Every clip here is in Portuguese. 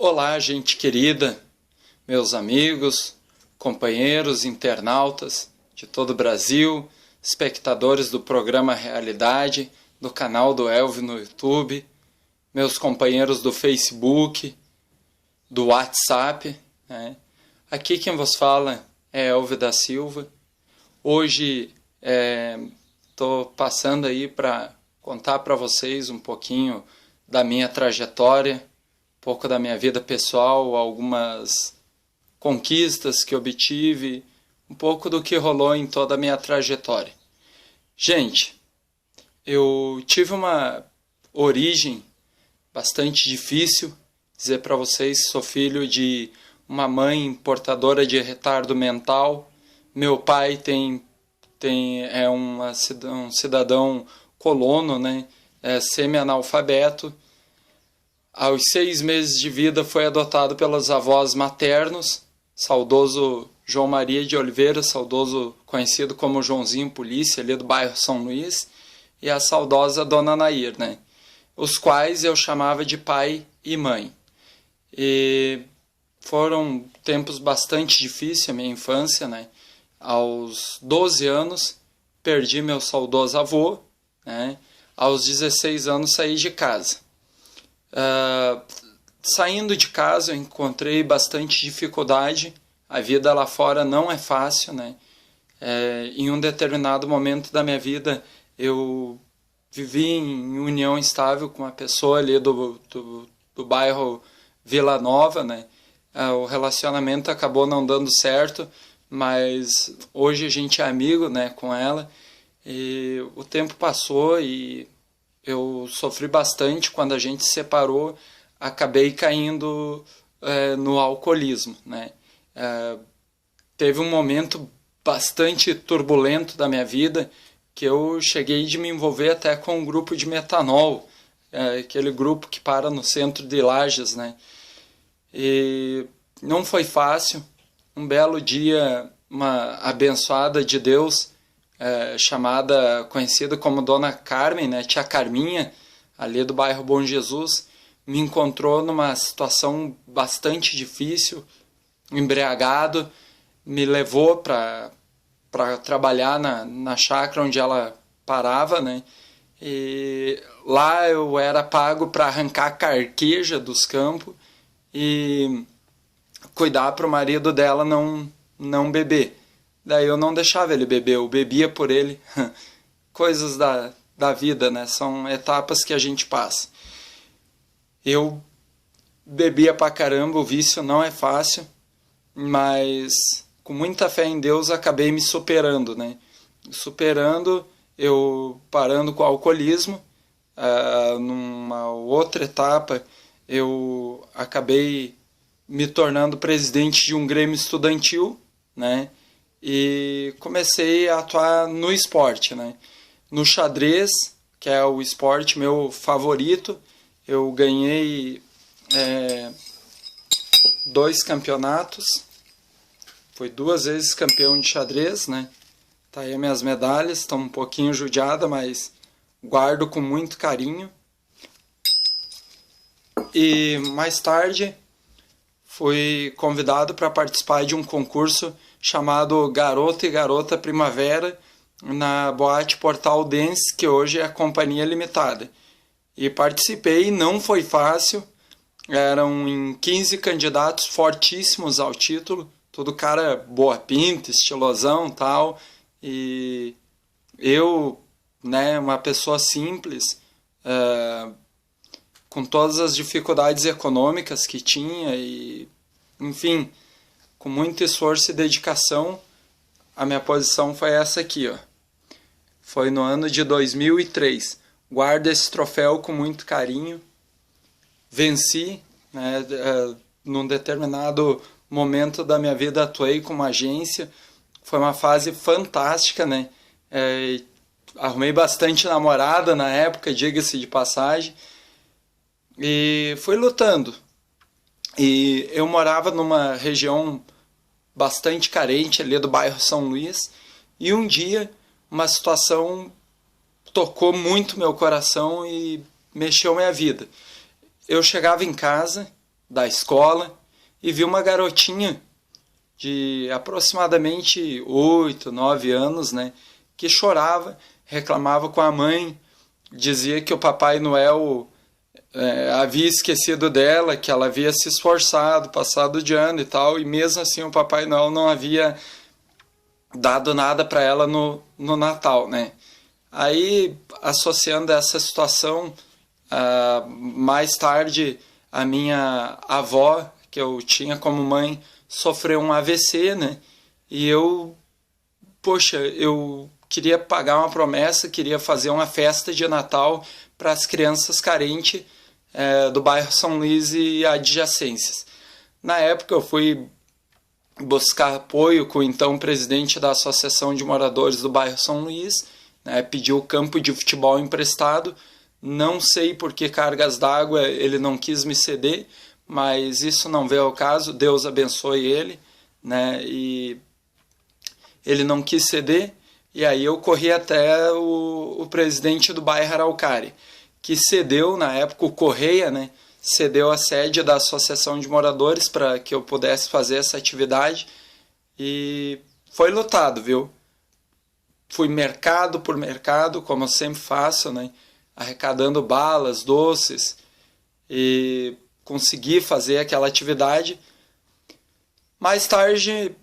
Olá, gente querida, meus amigos, companheiros, internautas de todo o Brasil, espectadores do programa Realidade, do canal do Elvio no YouTube, meus companheiros do Facebook, do WhatsApp, né? Aqui quem vos fala é Elvio da Silva. Hoje estou passando aí para contar para vocês um pouquinho da minha trajetória, um pouco da minha vida pessoal, algumas conquistas que obtive, um pouco do que rolou em toda a minha trajetória. Gente, eu tive uma origem bastante difícil. Dizer para vocês, sou filho de uma mãe portadora de retardo mental. Meu pai é um cidadão colono, né? Semi-analfabeto. Aos 6 meses de vida foi adotado pelos avós maternos, saudoso João Maria de Oliveira, saudoso conhecido como Joãozinho Polícia, ali do bairro São Luís, e a saudosa Dona Nair, né? Os quais eu chamava de pai e mãe. E foram tempos bastante difíceis a minha infância, né? Aos 12 anos perdi meu saudoso avô, né? Aos 16 anos saí de casa. Saindo de casa eu encontrei bastante dificuldade. A vida lá fora não é fácil, né? Em um determinado momento da minha vida eu vivi em união estável com uma pessoa ali do bairro Vila Nova, né? O relacionamento acabou não dando certo, mas hoje a gente é amigo, né, com ela. E o tempo passou e eu sofri bastante. Quando a gente se separou, acabei caindo no alcoolismo, né? Teve um momento bastante turbulento da minha vida que eu cheguei de me envolver até com um grupo de metanol, aquele grupo que para no centro de Lages, né? E não foi fácil. Um belo dia, uma abençoada de Deus, conhecida como Dona Carmen, né, Tia Carminha, ali do bairro Bom Jesus, me encontrou numa situação bastante difícil, embriagado, me levou para trabalhar na chácara onde ela parava, né? E lá eu era pago para arrancar carqueja dos campos e cuidar para o marido dela não beber. Daí eu não deixava ele beber, eu bebia por ele. Coisas da vida, né? São etapas que a gente passa. Eu bebia pra caramba, o vício não é fácil, mas com muita fé em Deus acabei me superando, né? Superando, eu parando com o alcoolismo. Numa outra etapa, eu acabei me tornando presidente de um grêmio estudantil, né? E comecei a atuar no esporte, né? No xadrez, que é o esporte meu favorito, eu ganhei 2 campeonatos, fui 2 vezes campeão de xadrez, né? Tá aí minhas medalhas, estão um pouquinho judiadas, mas guardo com muito carinho. E mais tarde fui convidado para participar de um concurso chamado Garoto e Garota Primavera na Boate Portal Dance, que hoje é a Companhia Limitada. E participei, não foi fácil, eram em 15 candidatos fortíssimos ao título, todo cara boa pinta, estilosão e tal, e eu, né, uma pessoa simples, com todas as dificuldades econômicas que tinha e, enfim, com muito esforço e dedicação, a minha posição foi essa aqui, ó. Foi no ano de 2003. Guardo esse troféu com muito carinho. Venci, né, num determinado momento da minha vida atuei com uma agência. Foi uma fase fantástica, né? Arrumei bastante namorada na época, diga-se de passagem. E fui lutando. E eu morava numa região bastante carente ali do bairro São Luís. E um dia uma situação tocou muito meu coração e mexeu minha vida. Eu chegava em casa da escola e vi uma garotinha de aproximadamente 8, 9 anos, né, que chorava, reclamava com a mãe, dizia que o Papai Noel havia esquecido dela, que ela havia se esforçado, passado de ano e tal, e mesmo assim o Papai Noel não havia dado nada para ela no Natal, né? Aí, associando essa situação, mais tarde a minha avó, que eu tinha como mãe, sofreu um AVC, né? E eu queria pagar uma promessa, queria fazer uma festa de Natal para as crianças carentes do bairro São Luís e adjacências. Na época eu fui buscar apoio com o então presidente da Associação de Moradores do bairro São Luís, né, pedi o campo de futebol emprestado, não sei por que cargas d'água ele não quis me ceder, mas isso não veio ao caso, Deus abençoe ele, né, e ele não quis ceder, e aí eu corri até o presidente do bairro Araucária, que cedeu, na época, o Correia, né, cedeu a sede da Associação de Moradores para que eu pudesse fazer essa atividade, e foi lotado, viu? Fui mercado por mercado, como eu sempre faço, né, arrecadando balas, doces, e consegui fazer aquela atividade. Mais tarde,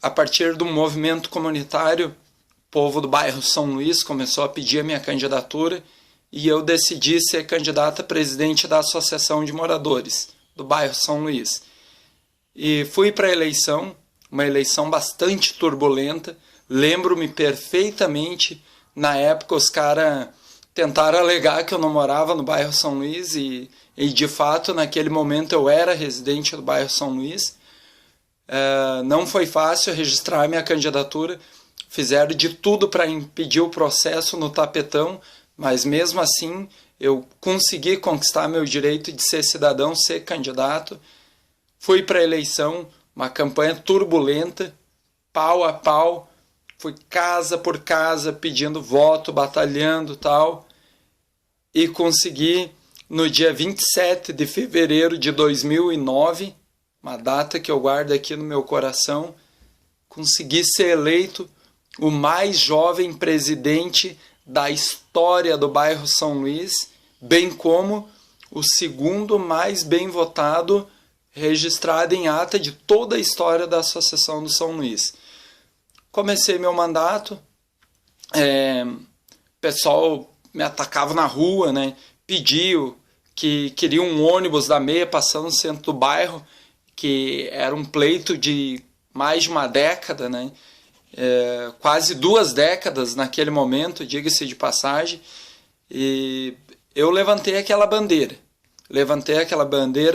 a partir do movimento comunitário, o povo do bairro São Luís começou a pedir a minha candidatura e eu decidi ser candidato a presidente da Associação de Moradores do bairro São Luís. E fui para a eleição, uma eleição bastante turbulenta. Lembro-me perfeitamente, na época os caras tentaram alegar que eu não morava no bairro São Luís e de fato naquele momento eu era residente do bairro São Luís. Não foi fácil registrar minha candidatura, fizeram de tudo para impedir o processo no tapetão, mas mesmo assim eu consegui conquistar meu direito de ser cidadão, ser candidato. Fui para a eleição, uma campanha turbulenta, pau a pau, fui casa por casa pedindo voto, batalhando e tal, e consegui no dia 27 de fevereiro de 2009, uma data que eu guardo aqui no meu coração, consegui ser eleito o mais jovem presidente da história do bairro São Luís, bem como o segundo mais bem votado registrado em ata de toda a história da Associação do São Luís. Comecei meu mandato, o pessoal me atacava na rua, né? Pediu que queria um ônibus da meia passando no centro do bairro, que era um pleito de mais de uma década, né? Quase 2 décadas naquele momento, diga-se de passagem, e eu levantei aquela bandeira.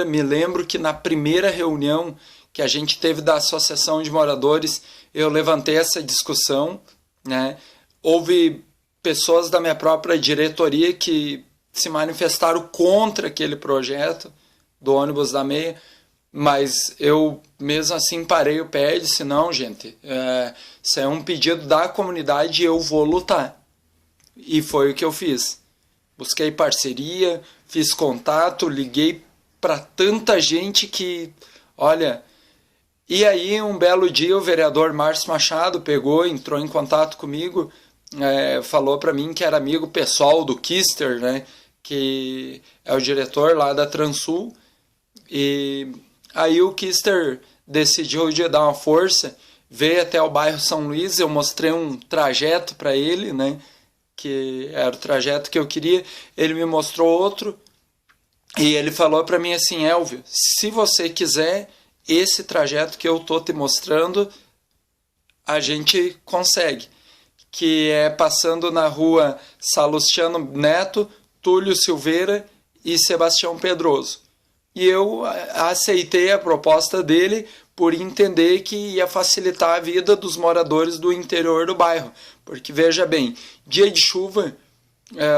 Me lembro que na primeira reunião que a gente teve da Associação de Moradores, eu levantei essa discussão, né? Houve pessoas da minha própria diretoria que se manifestaram contra aquele projeto do ônibus da meia, mas eu mesmo assim parei o pé e disse, não, gente, isso é um pedido da comunidade e eu vou lutar. E foi o que eu fiz. Busquei parceria, fiz contato, liguei para tanta gente que, olha... E aí, um belo dia, o vereador Márcio Machado entrou em contato comigo, falou para mim que era amigo pessoal do Kister, né, que é o diretor lá da Transul, e aí o Kister decidiu de dar uma força, veio até o bairro São Luís, eu mostrei um trajeto para ele, né, que era o trajeto que eu queria, ele me mostrou outro, e ele falou para mim assim, Elvio, se você quiser esse trajeto que eu tô te mostrando, a gente consegue, que é passando na rua Salustiano Neto, Túlio Silveira e Sebastião Pedroso. E eu aceitei a proposta dele por entender que ia facilitar a vida dos moradores do interior do bairro. Porque, veja bem, dia de chuva,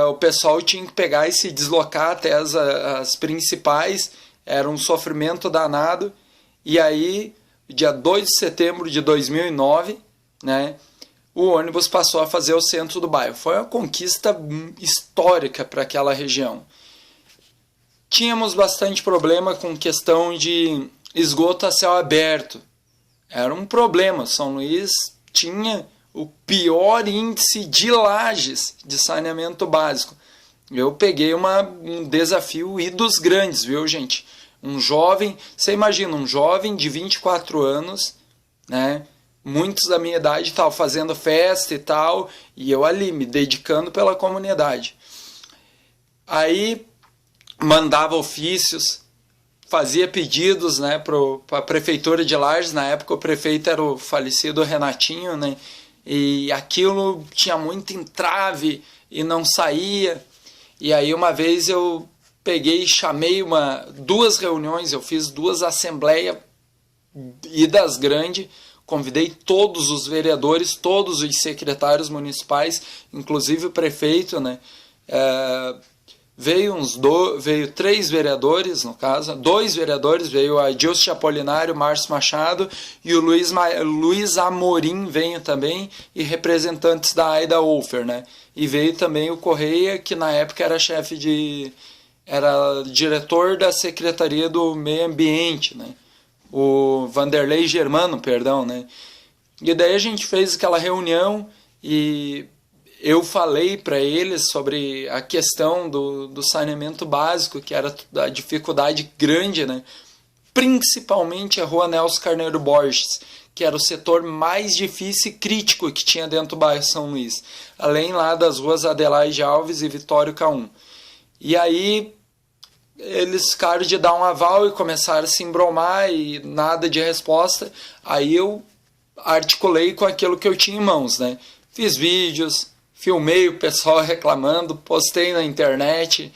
o pessoal tinha que pegar e se deslocar até as principais, era um sofrimento danado. E aí, dia 2 de setembro de 2009, né, o ônibus passou a fazer o centro do bairro. Foi uma conquista histórica para aquela região. tínhamos bastante problema com questão de esgoto a céu aberto. Era um problema. São Luís tinha o pior índice de lajes de saneamento básico. Eu peguei um desafio e dos grandes, viu, gente? Um jovem, você imagina, um jovem de 24 anos, né? Muitos da minha idade estavam fazendo festa e tal, e eu ali, me dedicando pela comunidade. Aí, mandava ofícios, fazia pedidos, né, para a prefeitura de Lages. Na época o prefeito era o falecido Renatinho, né? E aquilo tinha muito entrave e não saía. E aí uma vez eu peguei e chamei duas reuniões, eu fiz 2 assembleias idas grandes, convidei todos os vereadores, todos os secretários municipais, inclusive o prefeito, né? Veio 3 vereadores, no caso, 2 vereadores, veio a Adilson Apolinário, Márcio Machado, e o Luiz Amorim veio também, e representantes da Aida Wolfer, né? E veio também o Correia, que na época era era diretor da Secretaria do Meio Ambiente, né? O Vanderlei Germano, perdão, né? E daí a gente fez aquela reunião e eu falei para eles sobre a questão do saneamento básico, que era a dificuldade grande, né? Principalmente a Rua Nelson Carneiro Borges, que era o setor mais difícil e crítico que tinha dentro do bairro São Luís, além lá das ruas Adelaide Alves e Vitório K1. E aí eles ficaram de dar um aval e começaram a se embromar e nada de resposta. Aí eu articulei com aquilo que eu tinha em mãos, né? Fiz vídeos, filmei o pessoal reclamando, postei na internet,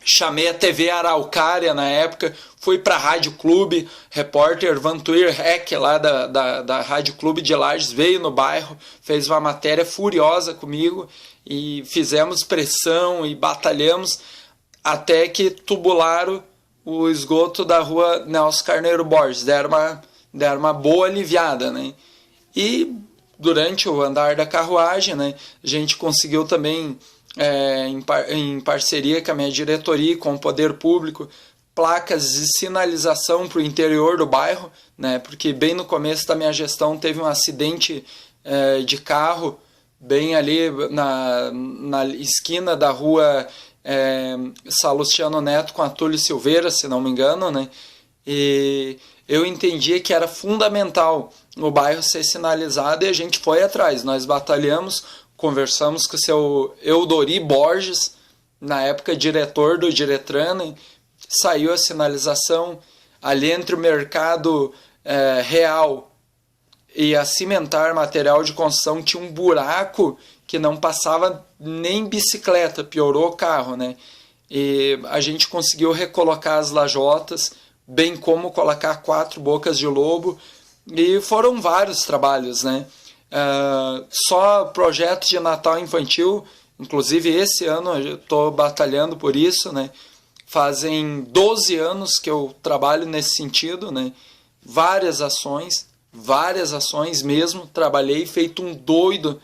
chamei a TV Araucária na época, fui para a Rádio Clube, repórter Vantuir Heck lá da Rádio Clube de Lages veio no bairro, fez uma matéria furiosa comigo e fizemos pressão e batalhamos até que tubularam o esgoto da Rua Nelson Carneiro Borges, deram uma boa aliviada, né? E durante o andar da carruagem, né, a gente conseguiu também, em parceria com a minha diretoria e com o poder público, placas de sinalização para o interior do bairro, né, porque bem no começo da minha gestão teve um acidente de carro bem ali na esquina da rua Salustiano Neto com a Túlio Silveira, se não me engano, né, e eu entendia que era fundamental o bairro ser sinalizado e a gente foi atrás. Nós batalhamos, conversamos com o seu Eudori Borges, na época diretor do Diretran, né? Saiu a sinalização ali entre o mercado real e a Cimentar Material de Construção, tinha um buraco que não passava nem bicicleta, piorou o carro, né? E a gente conseguiu recolocar as lajotas, bem como colocar 4 bocas de lobo, e foram vários trabalhos, né? Só projetos de Natal infantil, inclusive esse ano eu estou batalhando por isso, né? Fazem 12 anos que eu trabalho nesse sentido, né? Várias ações mesmo, trabalhei feito um doido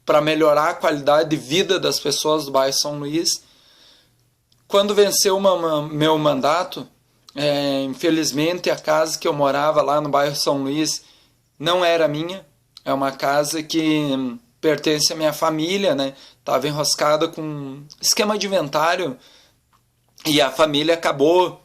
para melhorar a qualidade de vida das pessoas do bairro São Luís. Quando venceu meu mandato, infelizmente a casa que eu morava lá no bairro São Luís não era minha, é uma casa que pertence à minha família, né? Estava enroscada com esquema de inventário e a família acabou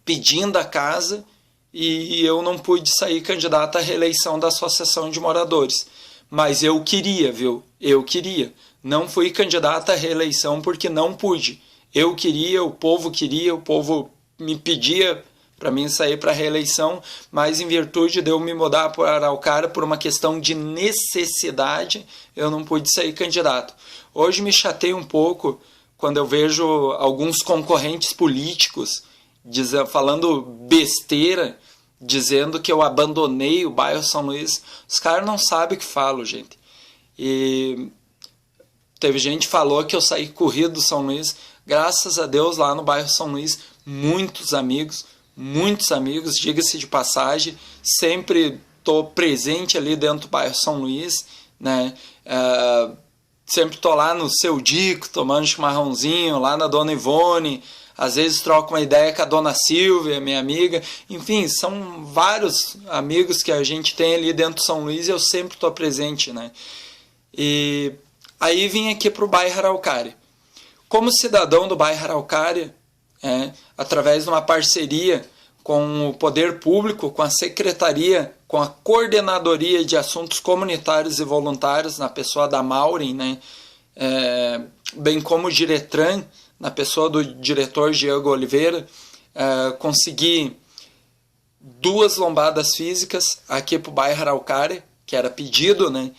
pedindo a casa e eu não pude sair candidato à reeleição da Associação de Moradores. Mas eu queria, viu? Eu queria. Não fui candidato à reeleição porque não pude. Eu queria, o povo me pedia para mim sair para a reeleição, mas em virtude de eu me mudar para Araucária por uma questão de necessidade, eu não pude sair candidato. Hoje me chateia um pouco quando eu vejo alguns concorrentes políticos falando besteira, dizendo que eu abandonei o bairro São Luís. Os caras não sabem o que falam, gente. E teve gente que falou que eu saí corrido do São Luís. Graças a Deus, lá no bairro São Luís, muitos amigos, diga-se de passagem, sempre estou presente ali dentro do bairro São Luís, né? sempre tô lá no Seu Dico, tomando chimarrãozinho, lá na Dona Ivone, às vezes troco uma ideia com a Dona Silvia, minha amiga. Enfim, são vários amigos que a gente tem ali dentro de São Luís e eu sempre estou presente, né? E aí vim aqui para o bairro Araucária. Como cidadão do bairro Araucária, através de uma parceria com o poder público, com a secretaria, com a coordenadoria de assuntos comunitários e voluntários, na pessoa da Maureen, né? Bem como o Diretran, na pessoa do diretor Diego Oliveira, consegui 2 lombadas físicas aqui para o bairro Araucária, que era pedido, né?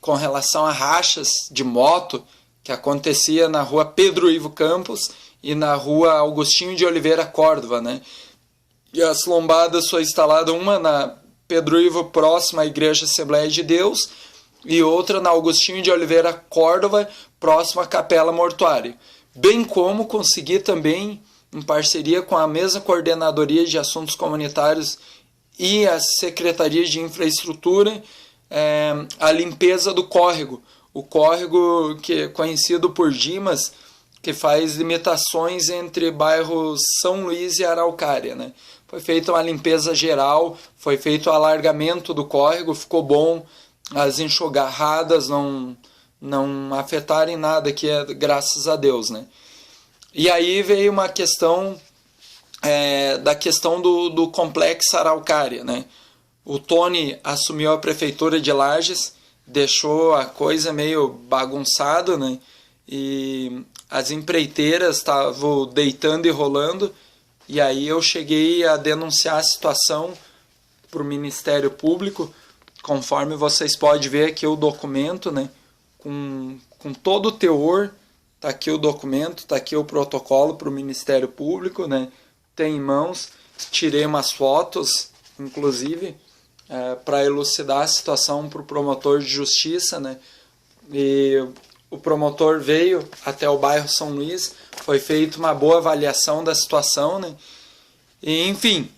Com relação a rachas de moto que acontecia na rua Pedro Ivo Campos e na rua Augustinho de Oliveira Córdova, né? E as lombadas foi instalada uma na Pedro Ivo próxima à Igreja Assembleia de Deus e outra na Augustinho de Oliveira Córdova próxima à Capela Mortuária. Bem como consegui também, em parceria com a mesma Coordenadoria de Assuntos Comunitários e a Secretaria de Infraestrutura, a limpeza do córrego. O córrego que é conhecido por Dimas, que faz limitações entre bairros São Luís e Araucária, né? Foi feita uma limpeza geral, foi feito o alargamento do córrego, ficou bom, as enxugarradas não afetaram em nada aqui, graças a Deus, né? E aí veio uma questão da questão do complexo Araucária, né? O Tony assumiu a prefeitura de Lages, deixou a coisa meio bagunçada, né? E as empreiteiras estavam deitando e rolando, e aí eu cheguei a denunciar a situação para o Ministério Público, conforme vocês podem ver aqui o documento, né? Com todo o teor, está aqui o documento, está aqui o protocolo para o Ministério Público, né? Tem em mãos, tirei umas fotos, inclusive, para elucidar a situação para o promotor de justiça, né? E o promotor veio até o bairro São Luís, foi feita uma boa avaliação da situação, né? E, enfim,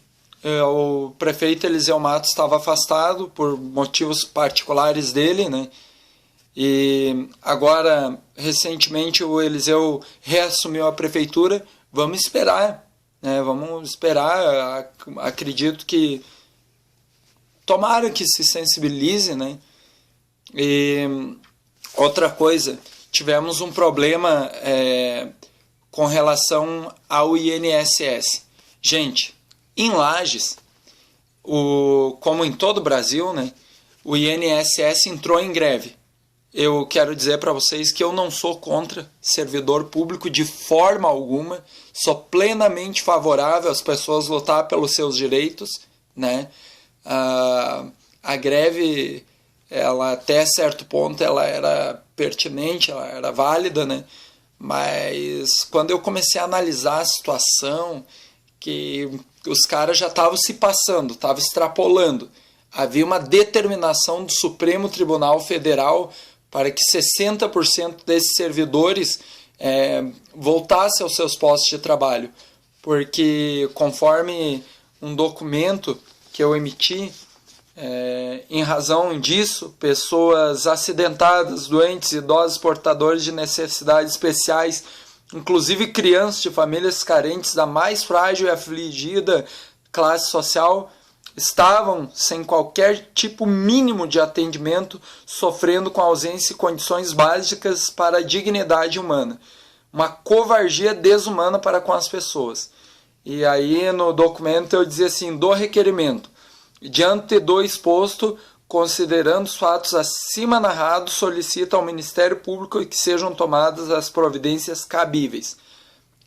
o prefeito Eliseu Matos estava afastado por motivos particulares dele, né? E agora, recentemente, o Eliseu reassumiu a prefeitura. Vamos esperar, né? Vamos esperar. Acredito que tomara que se sensibilize, né? E outra coisa, tivemos um problema com relação ao INSS. Gente, em Lages, como em todo o Brasil, né, o INSS entrou em greve. Eu quero dizer para vocês que eu não sou contra servidor público de forma alguma, sou plenamente favorável às pessoas lutar pelos seus direitos, né? A greve, ela até certo ponto ela era pertinente, ela era válida, né? Mas quando eu comecei a analisar a situação, que os caras já estavam se passando, estavam extrapolando, havia uma determinação do Supremo Tribunal Federal para que 60% desses servidores voltassem aos seus postos de trabalho, porque conforme um documento que eu emiti, em razão disso, pessoas acidentadas, doentes, idosos, portadores de necessidades especiais, inclusive crianças de famílias carentes da mais frágil e afligida classe social, estavam sem qualquer tipo mínimo de atendimento, sofrendo com ausência de condições básicas para a dignidade humana. Uma covardia desumana para com as pessoas. E aí no documento eu dizia assim, do requerimento, diante do exposto, considerando os fatos acima narrados, solicita ao Ministério Público que sejam tomadas as providências cabíveis.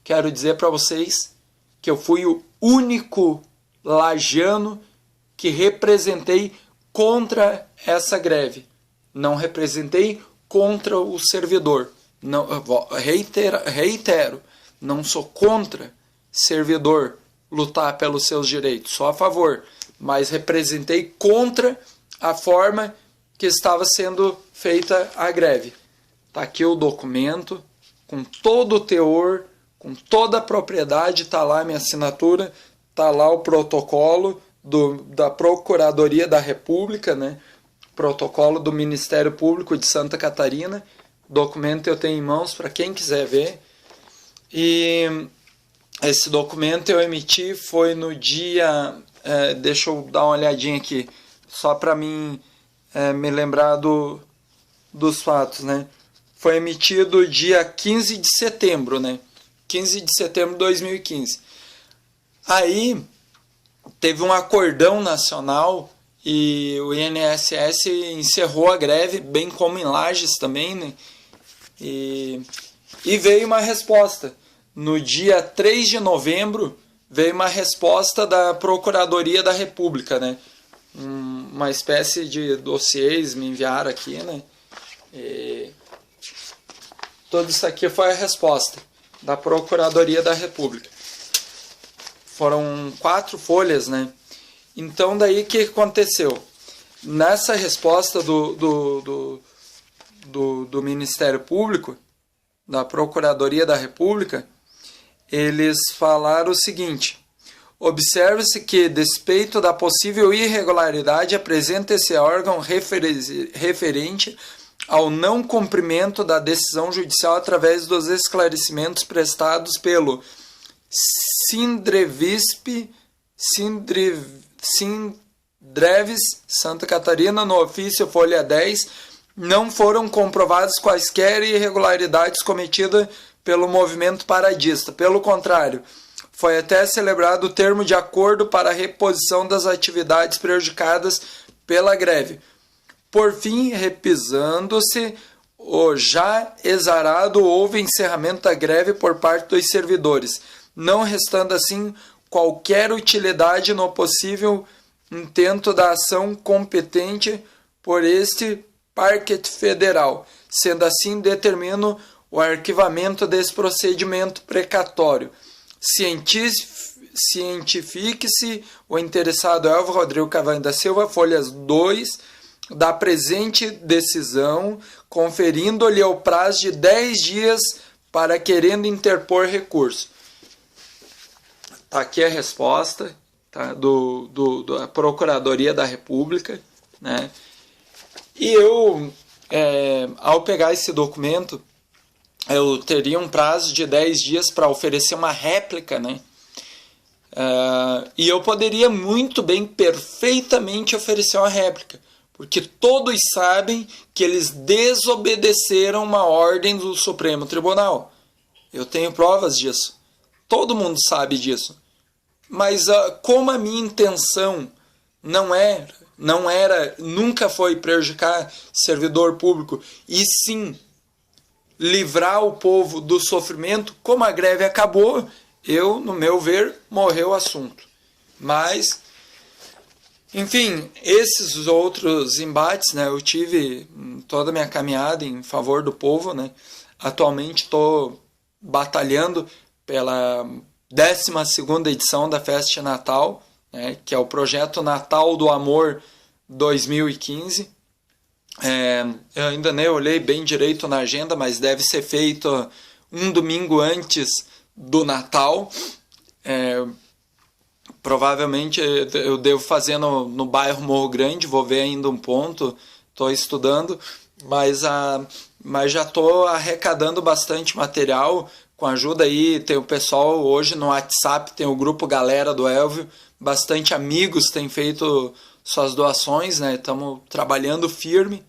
Quero dizer para vocês que eu fui o único lagiano que representei contra essa greve. Não representei contra o servidor. Não, reitero, não sou contra servidor lutar pelos seus direitos, sou a favor, mas representei contra a forma que estava sendo feita a greve. Está aqui o documento, com todo o teor, com toda a propriedade, está lá a minha assinatura, está lá o protocolo da Procuradoria da República, né, protocolo do Ministério Público de Santa Catarina. O documento eu tenho em mãos para quem quiser ver. E esse documento eu emiti foi no dia... deixa eu dar uma olhadinha aqui, só para mim me lembrar dos fatos, né? Foi emitido dia 15 de setembro, né? 15 de setembro de 2015. Aí teve um acordão nacional e o INSS encerrou a greve, bem como em Lages também, né? E veio uma resposta. No dia 3 de novembro, veio uma resposta da Procuradoria da República, né? Uma espécie de dossiês me enviaram aqui, né? E tudo isso aqui foi a resposta da Procuradoria da República. Foram 4 folhas, né? Então, daí o que aconteceu? Nessa resposta do Ministério Público, da Procuradoria da República, eles falaram o seguinte: observe-se que, despeito da possível irregularidade, apresenta esse órgão referente ao não cumprimento da decisão judicial através dos esclarecimentos prestados pelo Sindrevisp Sindreves Santa Catarina, no ofício folha 10, não foram comprovadas quaisquer irregularidades cometidas pelo movimento paradista. Pelo contrário, foi até celebrado o termo de acordo para a reposição das atividades prejudicadas pela greve. Por fim, repisando-se o já exarado, houve encerramento da greve por parte dos servidores, não restando assim qualquer utilidade no possível intento da ação competente por este parquet federal. Sendo assim, determino o arquivamento desse procedimento precatório. Cientifique-se o interessado Elvio Rodrigo Cavalho da Silva, folhas 2, da presente decisão, conferindo-lhe o prazo de 10 dias para querendo interpor recurso. Está aqui a resposta, tá, da Procuradoria da República, né? E eu, ao pegar esse documento, eu teria um prazo de 10 dias para oferecer uma réplica, né? E eu poderia muito bem, perfeitamente oferecer uma réplica, porque todos sabem que eles desobedeceram uma ordem do Supremo Tribunal. Eu tenho provas disso. Todo mundo sabe disso. Mas como a minha intenção nunca foi prejudicar servidor público, e sim livrar o povo do sofrimento, como a greve acabou, no meu ver, morreu o assunto. Mas, enfim, esses outros embates, né, eu tive toda a minha caminhada em favor do povo, né? Atualmente estou batalhando pela 12ª edição da Festa de Natal, né, que é o projeto Natal do Amor 2015. Eu ainda nem olhei bem direito na agenda, mas deve ser feito um domingo antes do Natal. Provavelmente eu devo fazer no bairro Morro Grande, vou ver ainda um ponto, estou estudando, mas já estou arrecadando bastante material, com ajuda aí, tem o pessoal hoje no WhatsApp, tem o grupo Galera do Elvio, bastante amigos têm feito suas doações, né? Estamos trabalhando firme,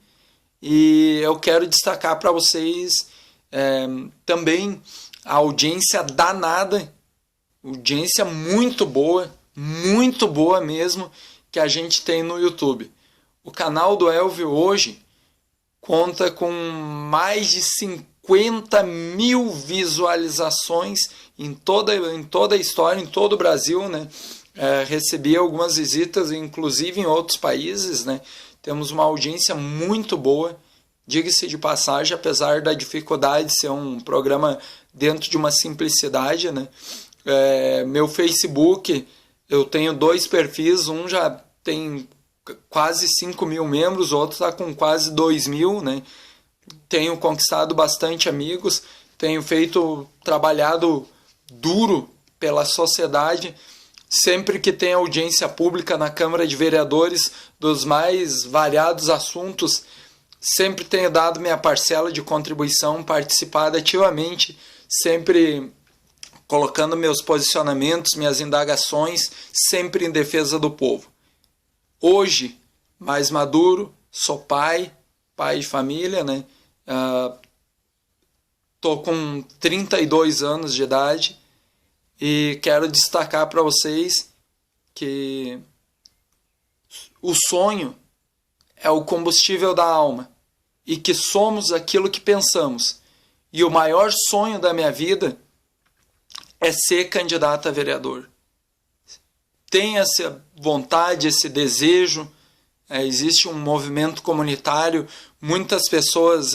e eu quero destacar para vocês também a audiência danada, audiência muito boa mesmo, que a gente tem no YouTube. O canal do Elvio hoje conta com mais de 50 mil visualizações em toda a história, em todo o Brasil, né? Recebi algumas visitas, inclusive em outros países, né? Temos uma audiência muito boa, diga-se de passagem, apesar da dificuldade de ser um programa dentro de uma simplicidade, né? Meu Facebook, eu tenho 2 perfis, um já tem quase 5 mil membros, o outro está com quase 2 mil, né? Tenho conquistado bastante amigos, tenho trabalhado duro pela sociedade, Sempre que tem audiência pública na Câmara de Vereadores dos mais variados assuntos, sempre tenho dado minha parcela de contribuição, participado ativamente, sempre colocando meus posicionamentos, minhas indagações, sempre em defesa do povo. Hoje, mais maduro, sou pai de família, né? Tô com 32 anos de idade e quero destacar para vocês que o sonho é o combustível da alma e que somos aquilo que pensamos. E o maior sonho da minha vida é ser candidato a vereador. Tenho essa vontade, esse desejo. Existe um movimento comunitário, muitas pessoas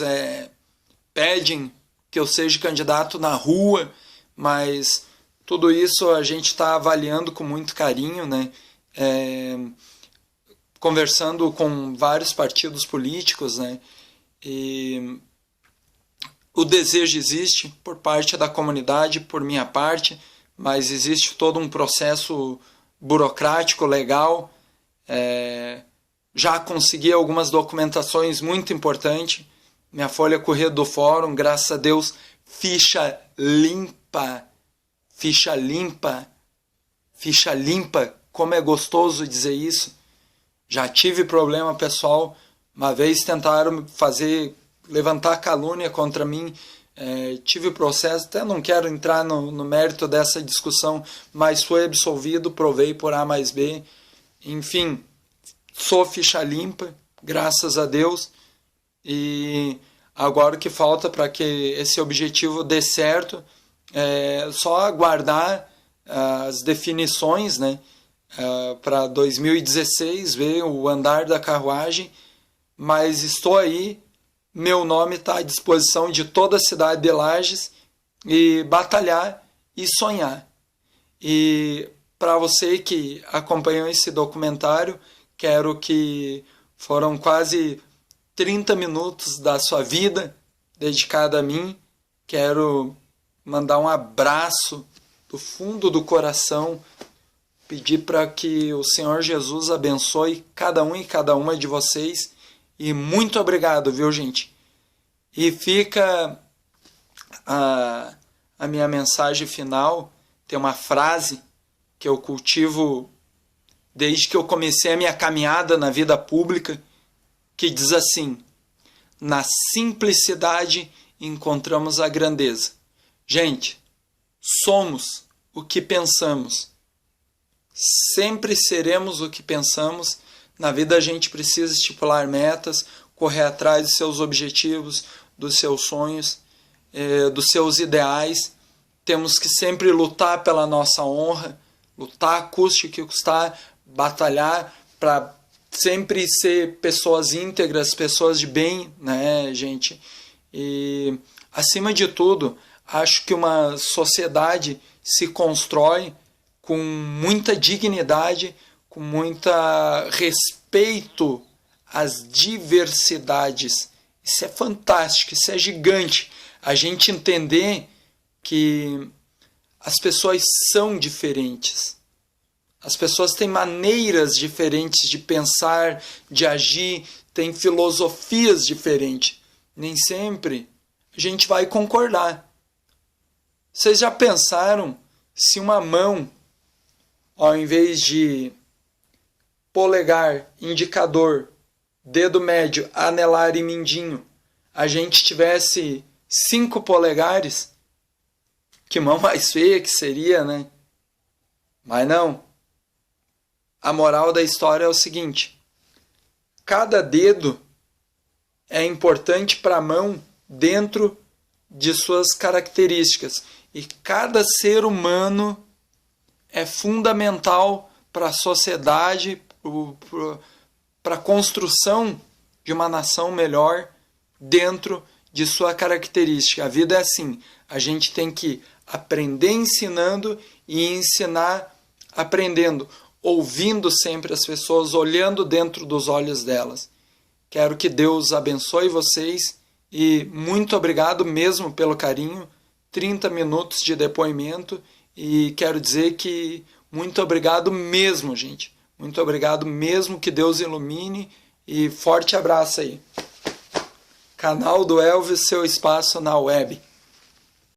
pedem que eu seja candidato na rua, mas tudo isso a gente está avaliando com muito carinho, né? Conversando com vários partidos políticos, né? E o desejo existe por parte da comunidade, por minha parte, mas existe todo um processo burocrático, legal. Já consegui algumas documentações muito importantes. Minha folha corrida do fórum, graças a Deus, ficha limpa. Ficha limpa. Ficha limpa. Como é gostoso dizer isso. Já tive problema pessoal. Uma vez tentaram levantar calúnia contra mim. Tive processo. Até não quero entrar no mérito dessa discussão, mas foi absolvido, provei por A mais B. Enfim, sou ficha limpa, graças a Deus. E agora o que falta para que esse objetivo dê certo é só aguardar as definições, né? Para 2016, ver o andar da carruagem, mas estou aí, meu nome está à disposição de toda a cidade de Lages e batalhar e sonhar. E para você que acompanhou esse documentário, quero que foram quase 30 minutos da sua vida dedicada a mim. Quero mandar um abraço do fundo do coração, pedir para que o Senhor Jesus abençoe cada um e cada uma de vocês. E muito obrigado, viu, gente? E fica a minha mensagem final. Tem uma frase que eu cultivo desde que eu comecei a minha caminhada na vida pública, que diz assim: na simplicidade encontramos a grandeza. Gente, somos o que pensamos. Sempre seremos o que pensamos. Na vida a gente precisa estipular metas, correr atrás dos seus objetivos, dos seus sonhos, dos seus ideais. Temos que sempre lutar pela nossa honra, lutar, custe o que custar, batalhar para sempre ser pessoas íntegras, pessoas de bem, né, gente? E, acima de tudo, acho que uma sociedade se constrói com muita dignidade, com muito respeito às diversidades. Isso é fantástico, isso é gigante. A gente entender que as pessoas são diferentes. As pessoas têm maneiras diferentes de pensar, de agir, têm filosofias diferentes. Nem sempre a gente vai concordar. Vocês já pensaram se uma mão, ao invés de polegar, indicador, dedo médio, anelar e mindinho, a gente tivesse 5 polegares? Que mão mais feia que seria, né? Mas não. A moral da história é o seguinte: cada dedo é importante para a mão dentro de suas características. E cada ser humano é fundamental para a sociedade, para a construção de uma nação melhor dentro de sua característica. A vida é assim: a gente tem que aprender ensinando e ensinar aprendendo, ouvindo sempre as pessoas, olhando dentro dos olhos delas. Quero que Deus abençoe vocês e muito obrigado mesmo pelo carinho. 30 minutos de depoimento, e quero dizer que Muito obrigado mesmo, gente. Muito obrigado mesmo, que Deus ilumine e forte abraço aí. Canal do Elvis, seu espaço na web.